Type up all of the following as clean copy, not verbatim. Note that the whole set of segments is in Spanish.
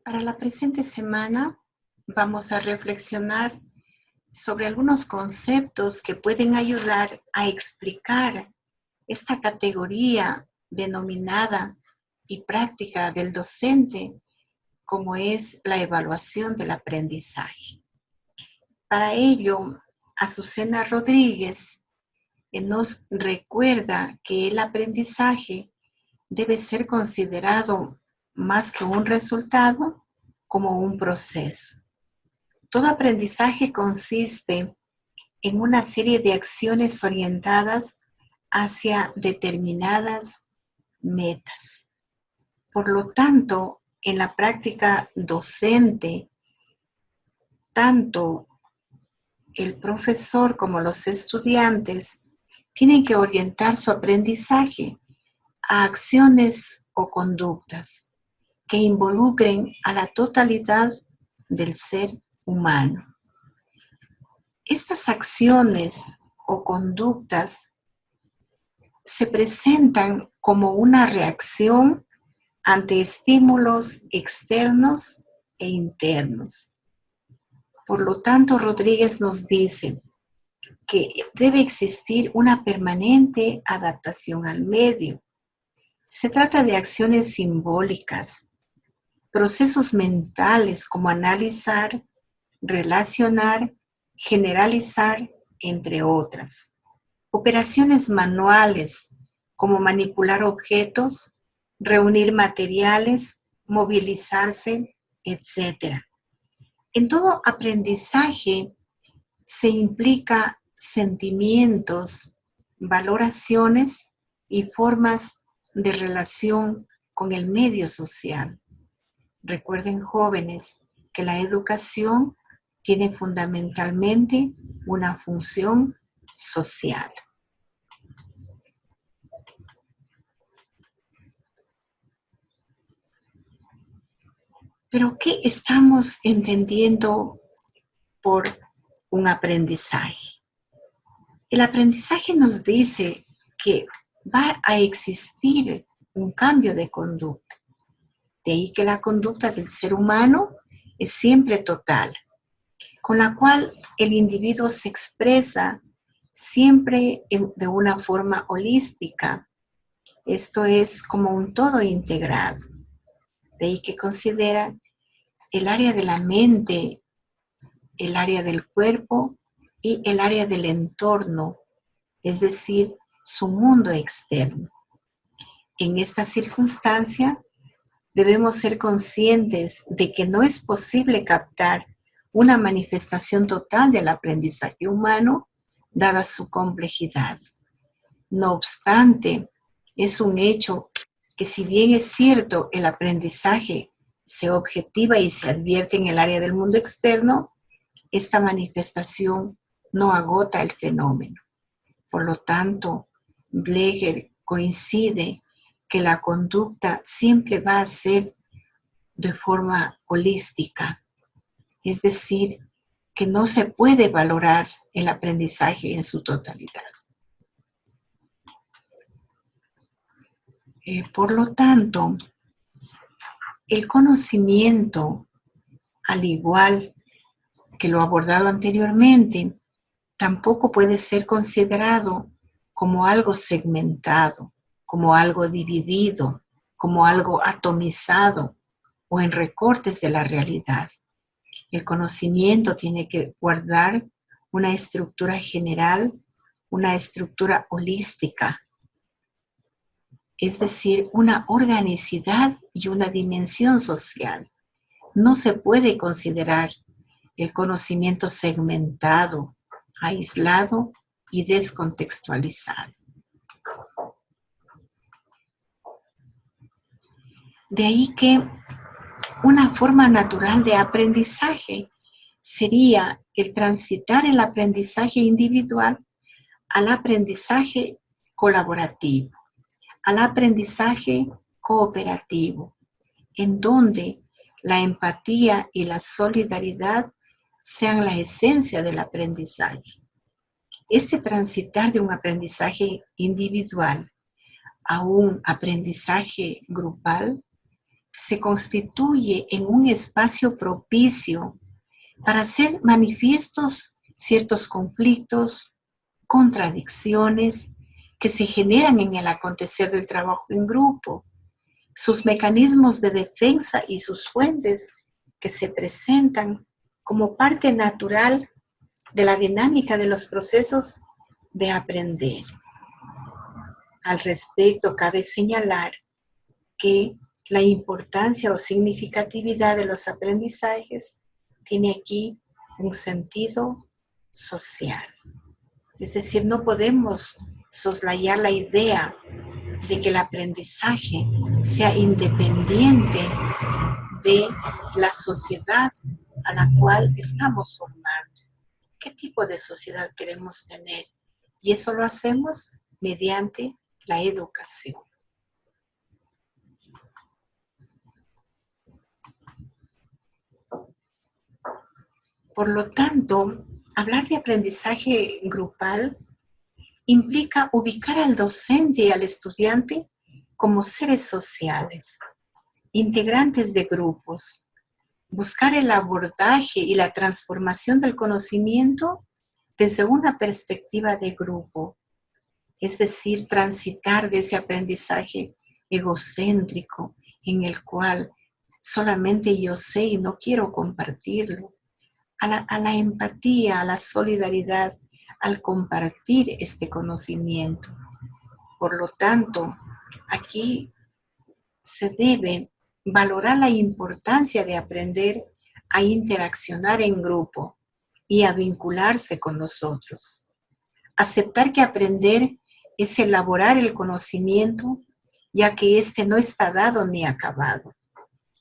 Para la presente semana vamos a reflexionar sobre algunos conceptos que pueden ayudar a explicar esta categoría denominada y práctica del docente, como es la evaluación del aprendizaje. Para ello, Azucena Rodríguez nos recuerda que el aprendizaje debe ser considerado más que un resultado, como un proceso. Todo aprendizaje consiste en una serie de acciones orientadas hacia determinadas metas. Por lo tanto, en la práctica docente, tanto el profesor como los estudiantes tienen que orientar su aprendizaje a acciones o conductas que involucren a la totalidad del ser humano. Estas acciones o conductas se presentan como una reacción ante estímulos externos e internos. Por lo tanto, Rodríguez nos dice que debe existir una permanente adaptación al medio. Se trata de acciones simbólicas, procesos mentales como analizar, relacionar, generalizar, entre otras. Operaciones manuales como manipular objetos, reunir materiales, movilizarse, etc. En todo aprendizaje se implica sentimientos, valoraciones y formas de relación con el medio social. Recuerden, jóvenes, que la educación tiene fundamentalmente una función social. Pero, ¿qué estamos entendiendo por un aprendizaje? El aprendizaje nos dice que va a existir un cambio de conducta. De ahí que la conducta del ser humano es siempre total, con la cual el individuo se expresa siempre de una forma holística. Esto es como un todo integrado. De ahí que considera el área de la mente, el área del cuerpo y el área del entorno, es decir, su mundo externo. En esta circunstancia, debemos ser conscientes de que no es posible captar una manifestación total del aprendizaje humano, dada su complejidad. No obstante, es un hecho que, si bien es cierto, el aprendizaje se objetiva y se advierte en el área del mundo externo, esta manifestación no agota el fenómeno. Por lo tanto, Bleger coincide que la conducta siempre va a ser de forma holística, es decir, que no se puede valorar el aprendizaje en su totalidad. Por lo tanto, el conocimiento, al igual que lo abordado anteriormente, tampoco puede ser considerado como algo segmentado, como algo dividido, como algo atomizado o en recortes de la realidad. El conocimiento tiene que guardar una estructura general, una estructura holística, es decir, una organicidad y una dimensión social. No se puede considerar el conocimiento segmentado, aislado y descontextualizado. De ahí que una forma natural de aprendizaje sería el transitar el aprendizaje individual al aprendizaje colaborativo, al aprendizaje cooperativo, en donde la empatía y la solidaridad sean la esencia del aprendizaje. Este transitar de un aprendizaje individual a un aprendizaje grupal se constituye en un espacio propicio para hacer manifiestos ciertos conflictos, contradicciones que se generan en el acontecer del trabajo en grupo, sus mecanismos de defensa y sus fuentes que se presentan como parte natural de la dinámica de los procesos de aprender. Al respecto, cabe señalar que la importancia o significatividad de los aprendizajes tiene aquí un sentido social. Es decir, no podemos soslayar la idea de que el aprendizaje sea independiente de la sociedad a la cual estamos formando. ¿Qué tipo de sociedad queremos tener? Y eso lo hacemos mediante la educación. Por lo tanto, hablar de aprendizaje grupal implica ubicar al docente y al estudiante como seres sociales, integrantes de grupos, buscar el abordaje y la transformación del conocimiento desde una perspectiva de grupo, es decir, transitar de ese aprendizaje egocéntrico en el cual solamente yo sé y no quiero compartirlo, a la empatía, a la solidaridad, al compartir este conocimiento. Por lo tanto, aquí se debe valorar la importancia de aprender a interaccionar en grupo y a vincularse con los otros. Aceptar que aprender es elaborar el conocimiento, ya que éste no está dado ni acabado.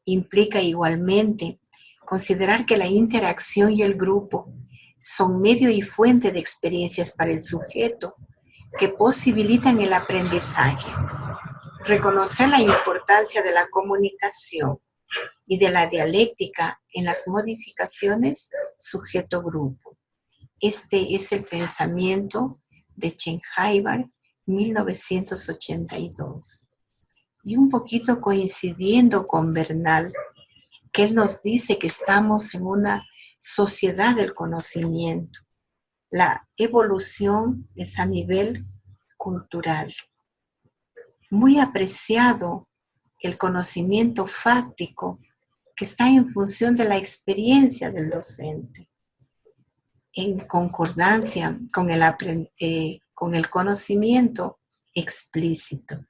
Implica igualmente considerar que la interacción y el grupo son medio y fuente de experiencias para el sujeto que posibilitan el aprendizaje. Reconocer la importancia de la comunicación y de la dialéctica en las modificaciones sujeto-grupo. Este es el pensamiento de Scheinheimer, 1982. Y un poquito coincidiendo con Bernal, que él nos dice que estamos en una sociedad del conocimiento. La evolución es a nivel cultural. Muy apreciado el conocimiento fáctico que está en función de la experiencia del docente, en concordancia con el conocimiento explícito,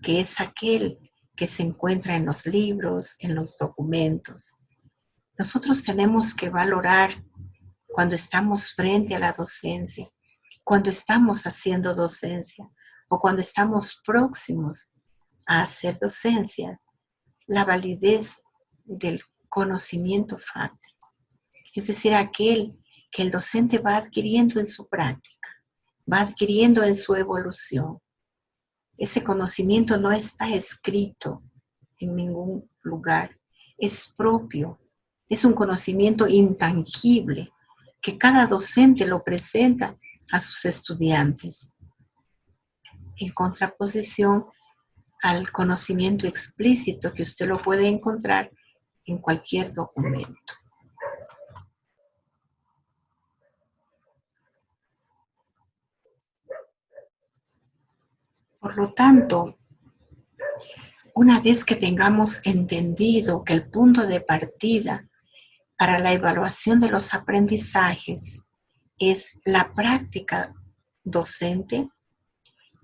que es aquel que se encuentra en los libros, en los documentos. Nosotros tenemos que valorar cuando estamos frente a la docencia, cuando estamos haciendo docencia o cuando estamos próximos a hacer docencia, la validez del conocimiento fáctico. Es decir, aquel que el docente va adquiriendo en su práctica, va adquiriendo en su evolución. Ese conocimiento no está escrito en ningún lugar, es propio, es un conocimiento intangible que cada docente lo presenta a sus estudiantes, en contraposición al conocimiento explícito que usted lo puede encontrar en cualquier documento. Por lo tanto, una vez que tengamos entendido que el punto de partida para la evaluación de los aprendizajes es la práctica docente,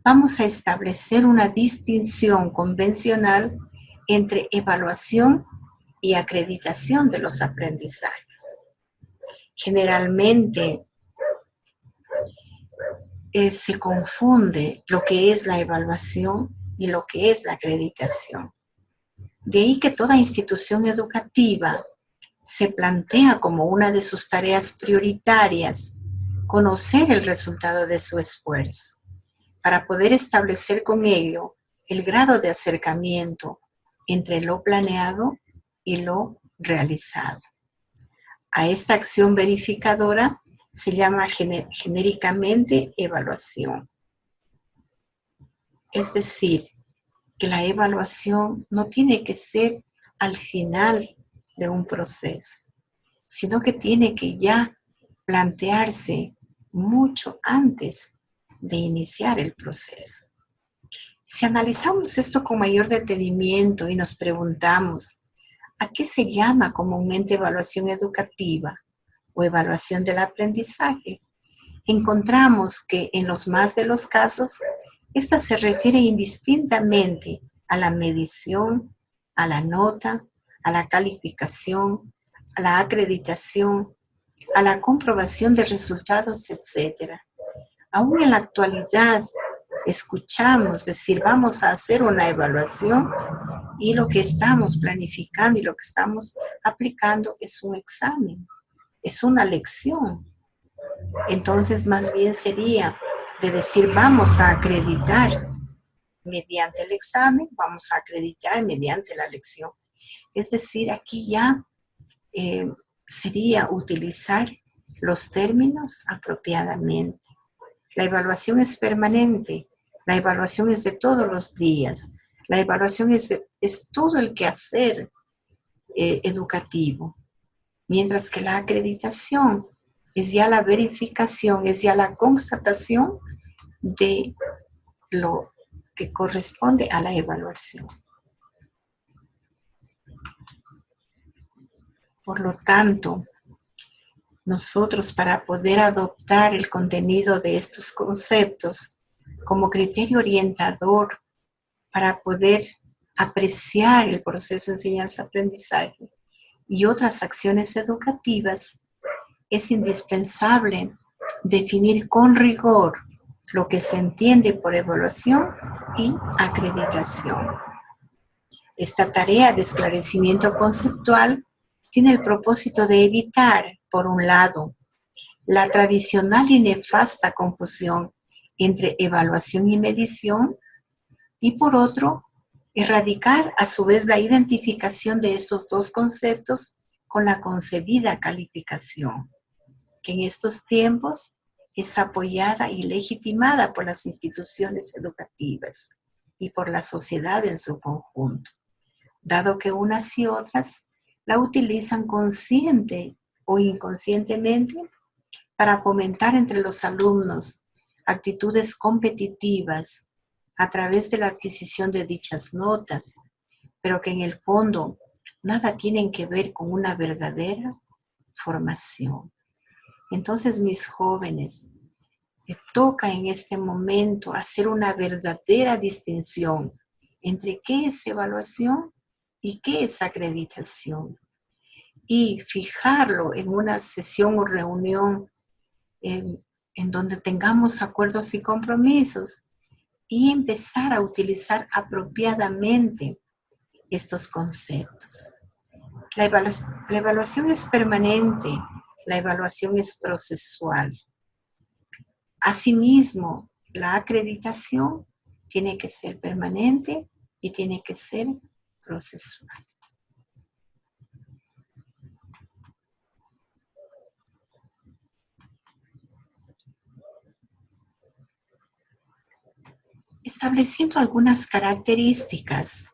vamos a establecer una distinción convencional entre evaluación y acreditación de los aprendizajes. Generalmente se confunde lo que es la evaluación y lo que es la acreditación. De ahí que toda institución educativa se plantea como una de sus tareas prioritarias conocer el resultado de su esfuerzo, para poder establecer con ello el grado de acercamiento entre lo planeado y lo realizado. A esta acción verificadora se llama genéricamente evaluación. Es decir, que la evaluación no tiene que ser al final de un proceso, sino que tiene que ya plantearse mucho antes de iniciar el proceso. Si analizamos esto con mayor detenimiento y nos preguntamos, ¿a qué se llama comúnmente evaluación educativa o evaluación del aprendizaje? Encontramos que en los más de los casos, esta se refiere indistintamente a la medición, a la nota, a la calificación, a la acreditación, a la comprobación de resultados, etc. Aún en la actualidad, escuchamos decir, vamos a hacer una evaluación y lo que estamos planificando y lo que estamos aplicando es un examen, es una lección. Entonces, más bien sería de decir, vamos a acreditar mediante el examen, vamos a acreditar mediante la lección. Es decir, aquí ya sería utilizar los términos apropiadamente. La evaluación es permanente, la evaluación es de todos los días, la evaluación es todo el quehacer educativo, mientras que la acreditación es ya la verificación, es ya la constatación de lo que corresponde a la evaluación. Por lo tanto, nosotros para poder adoptar el contenido de estos conceptos como criterio orientador para poder apreciar el proceso de enseñanza-aprendizaje y otras acciones educativas, es indispensable definir con rigor lo que se entiende por evaluación y acreditación. Esta tarea de esclarecimiento conceptual tiene el propósito de evitar, por un lado, la tradicional y nefasta confusión entre evaluación y medición, y por otro, erradicar a su vez la identificación de estos dos conceptos con la concebida calificación, que en estos tiempos es apoyada y legitimada por las instituciones educativas y por la sociedad en su conjunto, dado que unas y otras la utilizan consciente o inconscientemente para fomentar entre los alumnos actitudes competitivas a través de la adquisición de dichas notas, pero que en el fondo nada tienen que ver con una verdadera formación. Entonces, mis jóvenes, me toca en este momento hacer una verdadera distinción entre qué es evaluación y qué es acreditación. Y fijarlo en una sesión o reunión en donde tengamos acuerdos y compromisos y empezar a utilizar apropiadamente estos conceptos. La evaluación es permanente, la evaluación es procesual. Asimismo, la acreditación tiene que ser permanente y tiene que ser procesual. Estableciendo algunas características,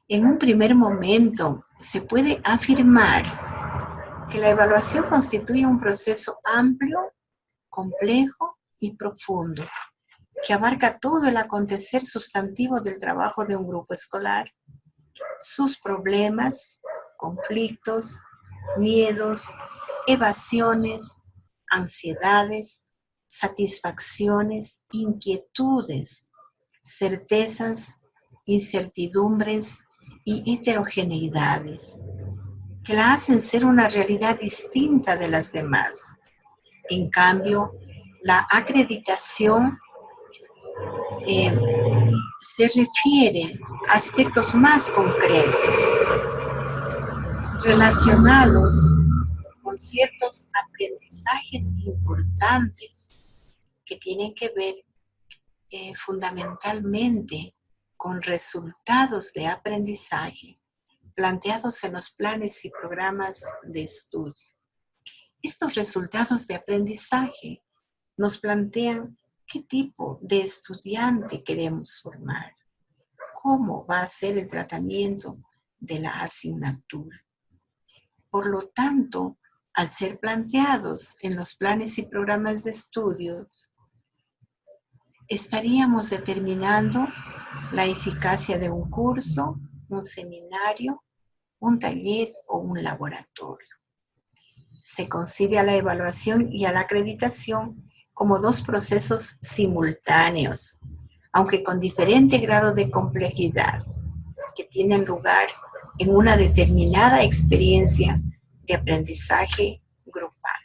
en un primer momento se puede afirmar que la evaluación constituye un proceso amplio, complejo y profundo, que abarca todo el acontecer sustantivo del trabajo de un grupo escolar, sus problemas, conflictos, miedos, evasiones, ansiedades, satisfacciones, inquietudes, certezas, incertidumbres y heterogeneidades, que la hacen ser una realidad distinta de las demás. En cambio, la acreditación se refiere a aspectos más concretos relacionados con ciertos aprendizajes importantes que tienen que ver fundamentalmente con resultados de aprendizaje planteados en los planes y programas de estudio. Estos resultados de aprendizaje nos plantean qué tipo de estudiante queremos formar, cómo va a ser el tratamiento de la asignatura. Por lo tanto, al ser planteados en los planes y programas de estudios, estaríamos determinando la eficacia de un curso, un seminario, un taller o un laboratorio. Se concibe a la evaluación y a la acreditación como dos procesos simultáneos, aunque con diferente grado de complejidad, que tienen lugar en una determinada experiencia de aprendizaje grupal.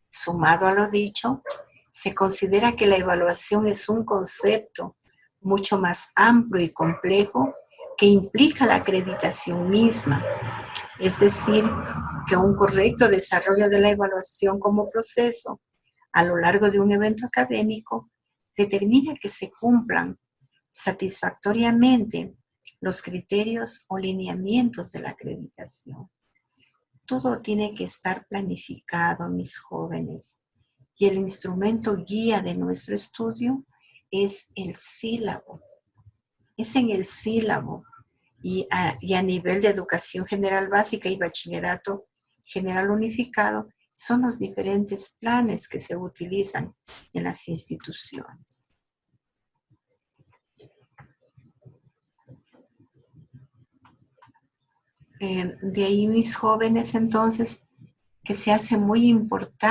Sumado a lo dicho, se considera que la evaluación es un concepto mucho más amplio y complejo que implica la acreditación misma. Es decir, que un correcto desarrollo de la evaluación como proceso a lo largo de un evento académico determina que se cumplan satisfactoriamente los criterios o lineamientos de la acreditación. Todo tiene que estar planificado, mis jóvenes, y el instrumento guía de nuestro estudio es el sílabo. Es en el sílabo y a nivel de educación general básica y bachillerato general unificado son los diferentes planes que se utilizan en las instituciones. De ahí, mis jóvenes, entonces, que se hace muy importante